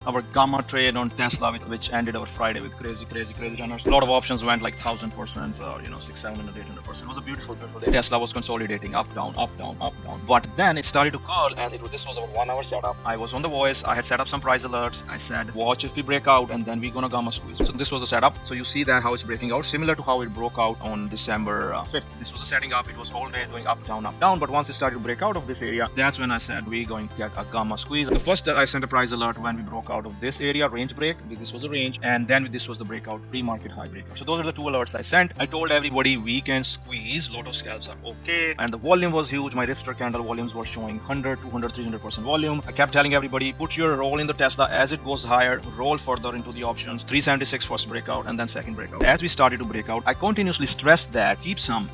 our gamma trade on Tesla, which ended our Friday with crazy runners. A lot of options went like 1,000% or 600, 700, 800%. It was a beautiful day. Tesla was consolidating up, down. But then it started to curl, and this was our 1 hour setup. I was on the voice. I had set up some price alerts. I said, watch if we break out, and then we're gonna gamma squeeze. So this was the setup. So you see that how it's breaking out, similar to how it broke out on December 5th. This was a setting up. It was all day going up, down. But once it started to break out of this area, that's when I said we're going to get a gamma squeeze. The first I sent a price alert when we broke out of this area, range break. This was a range, and then this was the breakout, pre-market high breakout. So those are the two alerts I sent. I told everybody we can squeeze. Lot of scalps are okay, and the volume was huge. My Ripster candle volumes were showing 100, 200, 300% volume. I kept telling everybody, put your roll in the Tesla as it goes higher, roll further into the options. 376 first breakout, and then second breakout. As we started to break out, I continuously stressed that keep some,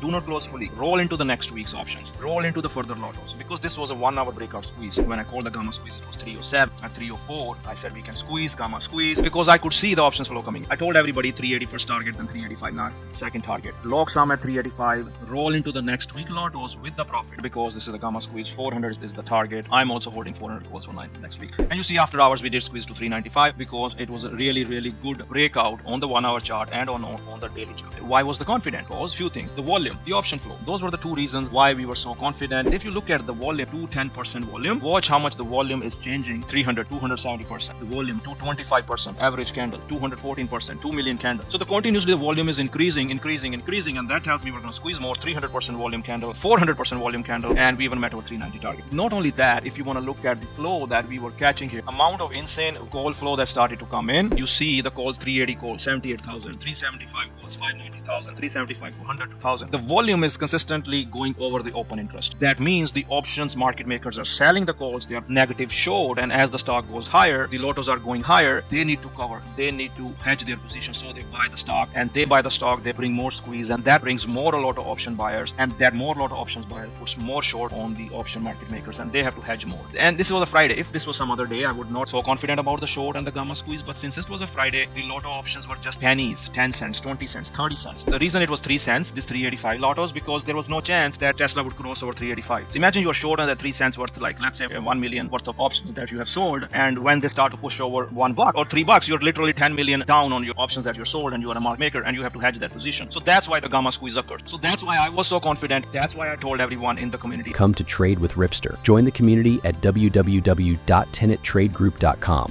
do not close fully. Roll into the next week's options. Roll into the further lotos, because this was a 1 hour breakout squeeze. When I called the gamma squeeze, it was 307. At 304, I said we can squeeze, gamma squeeze, because I could see the options flow coming. I told everybody 380 first target, then 385 now second target. Lock some at 385, roll into the next week lotos with the profit, because this is the gamma squeeze. 400 is the target. I'm also holding 400 calls for next week. And you see after hours we did squeeze to 395, because it was a really good breakout on the 1 hour chart and on the daily chart. Why was the confident? Because few things: the volume, the option flow. Those were the two reasons why we were so confident. If you look at the volume, 210% volume, watch how much the volume is changing. 300, 270%. The volume 225%. Average candle 214%. 2 million candles. So the continuously the volume is increasing, and that tells me we're going to squeeze more. 300% volume candle, 400% volume candle, and we even met our 390 target. Not only that, if you want to look at the flow that we were catching here, amount of insane call flow that started to come in. You see the calls: 380 calls, 78,000, 375 calls, 590,000, 375, 100,000. The volume is consistently going over the open interest. That means the options market makers are selling the calls. They are negative short, and as the stock goes higher, the lotos are going higher. They need to cover. They need to hedge their position, so they buy the stock, and they buy the stock. They bring more squeeze, and that brings more a lot of option buyers, and that more lot of options buyers puts more short on the option market makers, and they have to hedge more. And this was a Friday. If this was some other day, I would not so confident about the short and the gamma squeeze. But since it was a Friday, the lot of options were just pennies, 10 cents, 20 cents, 30 cents. The reason it was 3 cents, this 385 lotos, because there was no chance that Tesla would cross over 385. So imagine you're short on that 3 cents worth, like let's say 1 million worth of options that you have sold, and when they start to push over $1 or $3, you're literally 10 million down on your options that you're sold, and you are a market maker, and you have to hedge that position. So that's why the gamma squeeze occurred. So that's why I was so confident. That's why I told everyone in the community. Come to trade with Ripster. Join the community at www.tenettradegroup.com.